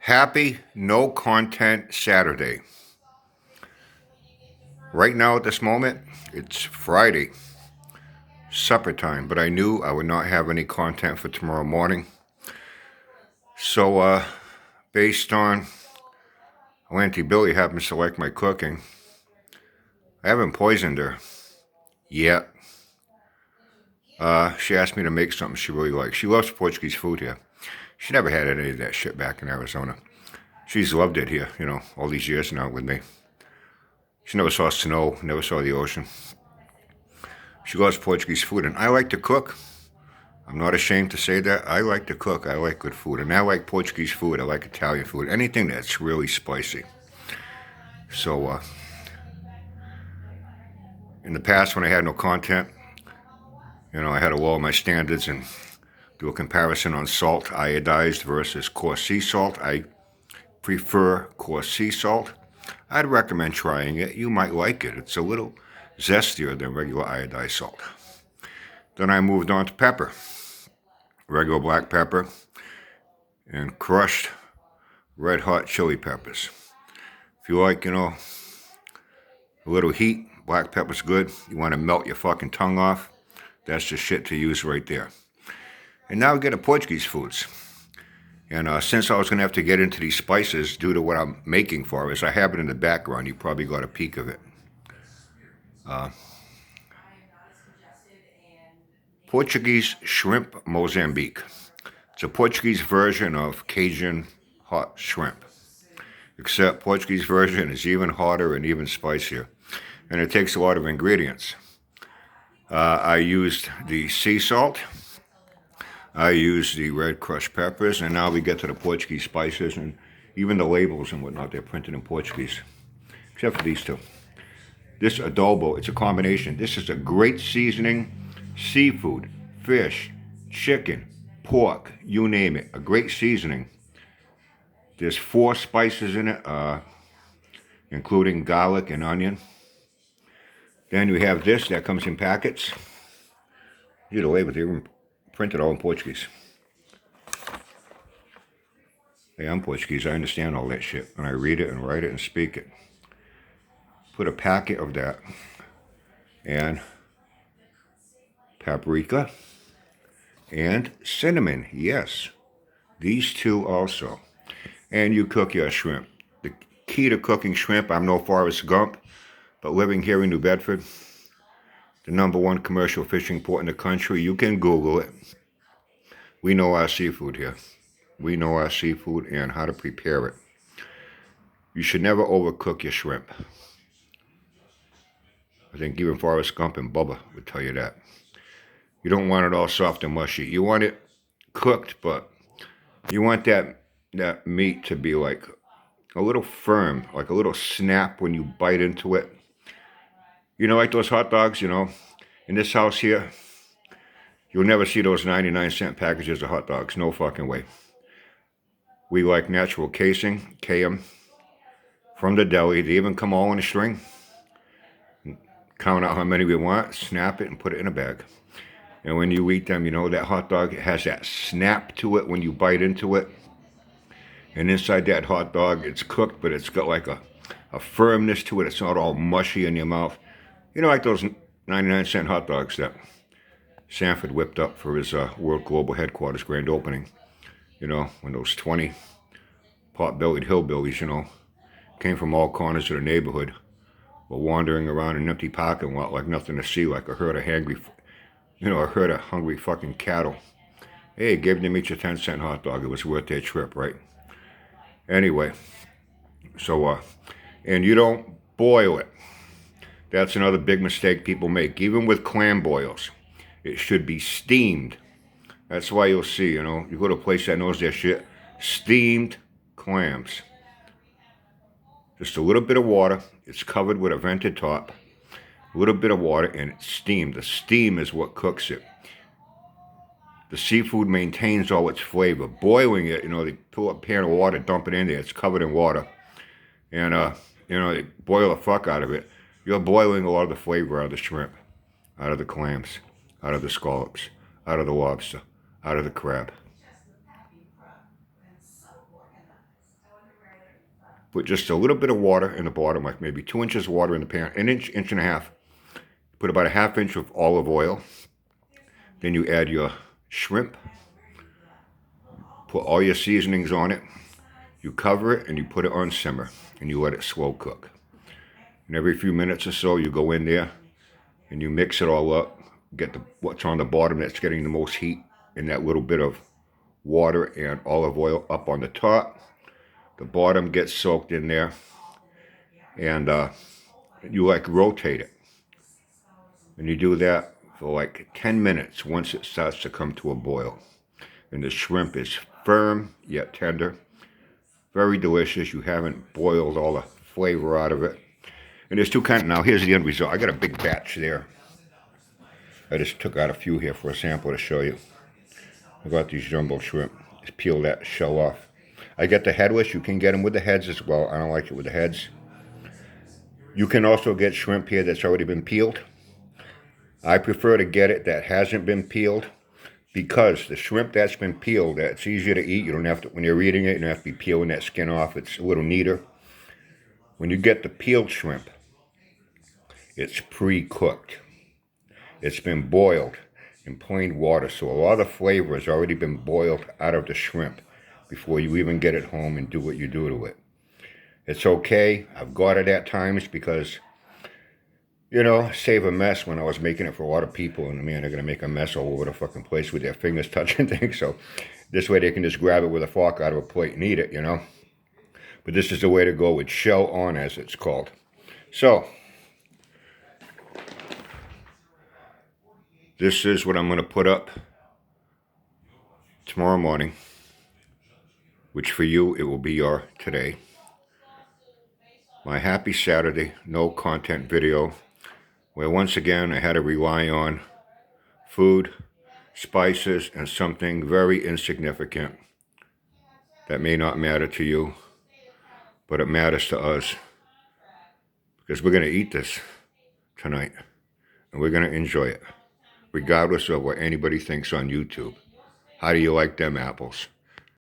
Happy No Content Saturday. Right now, at this moment, it's Friday, supper time, but I knew I would not have any content for tomorrow morning. So, based on how Auntie Billy happens to like my cooking, I haven't poisoned her yet. She asked me to make something she really likes. She loves Portuguese food here. She never had any of that shit back in Arizona. She's loved it here, all these years now with me. She never saw snow, never saw the ocean. She loves Portuguese food, and I like to cook. I'm not ashamed to say that. I like to cook. I like good food, and I like Portuguese food. I like Italian food, anything that's really spicy. So, in the past, when I had no content, I had to lower my standards and do a comparison on salt, iodized versus coarse sea salt. I prefer coarse sea salt. I'd recommend trying it. You might like it. It's a little zestier than regular iodized salt. Then I moved on to pepper, regular black pepper, and crushed red hot chili peppers. If you like, a little heat, black pepper's good. You want to melt your fucking tongue off, that's the shit to use right there. And now we get to Portuguese foods. And since I was going to have to get into these spices due to what I'm making for us, I have it in the background. You probably got a peek of it. Portuguese shrimp Mozambique. It's a Portuguese version of Cajun hot shrimp. Except Portuguese version is even hotter and even spicier. And it takes a lot of ingredients. I used the sea salt. I used the red crushed peppers. And now we get to the Portuguese spices and even the labels and whatnot. They're printed in Portuguese. Except for these two. This adobo, it's a combination. This is a great seasoning. Seafood, fish, chicken, pork, you name it. A great seasoning. There's 4 spices in it, including garlic and onion. Then we have this that comes in packets. Either way, but they're printed all in Portuguese. Hey, I'm Portuguese. I understand all that shit. And I read it and write it and speak it. Put a packet of that. And paprika. And cinnamon. Yes. These two also. And you cook your shrimp. The key to cooking shrimp, I'm no Forrest Gump, but living here in New Bedford, the #1 commercial fishing port in the country, you can Google it. We know our seafood here. We know our seafood and how to prepare it. You should never overcook your shrimp. I think even Forrest Gump and Bubba would tell you that. You don't want it all soft and mushy. You want it cooked, but you want that meat to be like a little firm, like a little snap when you bite into it. Like those hot dogs, in this house here, you'll never see those 99-cent packages of hot dogs. No fucking way. We like natural casing, KM, from the deli. They even come all in a string. Count out how many we want, snap it, and put it in a bag. And when you eat them, that hot dog has that snap to it when you bite into it. And inside that hot dog, it's cooked, but it's got like a firmness to it. It's not all mushy in your mouth. Like those 99-cent hot dogs that Sanford whipped up for his World Global Headquarters grand opening. When those 20 pot-bellied hillbillies, came from all corners of the neighborhood, were wandering around an empty parking lot like nothing to see, like a herd of hungry fucking cattle. Hey, gave them each a 10-cent hot dog. It was worth their trip, right? Anyway, so, and you don't boil it. That's another big mistake people make. Even with clam boils, it should be steamed. That's why you'll see, you go to a place that knows their shit, steamed clams. Just a little bit of water. It's covered with a vented top. A little bit of water and it's steamed. The steam is what cooks it. The seafood maintains all its flavor. Boiling it, they pull a pan of water, dump it in there. It's covered in water. And, they boil the fuck out of it. You're boiling a lot of the flavor out of the shrimp, out of the clams, out of the scallops, out of the lobster, out of the crab. Put just a little bit of water in the bottom, like maybe 2 inches of water in the pan, an inch, inch and a half. Put about a ½ inch of olive oil. Then you add your shrimp. Put all your seasonings on it. You cover it and you put it on simmer and you let it slow cook. And every few minutes or so, you go in there and you mix it all up. Get what's on the bottom that's getting the most heat and that little bit of water and olive oil up on the top. The bottom gets soaked in there, and you like rotate it. And you do that for like 10 minutes once it starts to come to a boil. And the shrimp is firm yet tender. Very delicious. You haven't boiled all the flavor out of it. And there's two kinds. Now here's the end result. I got a big batch there. I just took out a few here for a sample to show you. I got these jumbo shrimp. Just peel that shell off. I get the headless. You can get them with the heads as well. I don't like it with the heads. You can also get shrimp here that's already been peeled. I prefer to get it that hasn't been peeled because the shrimp that's been peeled, that's easier to eat. You don't have to, when you're eating it, you don't have to be peeling that skin off. It's a little neater. When you get the peeled shrimp, it's pre-cooked. It's been boiled in plain water, so a lot of the flavor has already been boiled out of the shrimp before you even get it home and do what you do to it. It's okay. I've got it at times because, you know, save a mess when I was making it for a lot of people, and man, they're going to make a mess all over the fucking place with their fingers touching things, so this way they can just grab it with a fork out of a plate and eat it, you know. But this is the way to go with shell on, as it's called. So, this is what I'm going to put up tomorrow morning, which for you, it will be your today. My happy Saturday, no content video, where once again I had to rely on food, spices, and something very insignificant that may not matter to you, but it matters to us, because we're going to eat this tonight, and we're going to enjoy it, regardless of what anybody thinks on YouTube. How do you like them apples?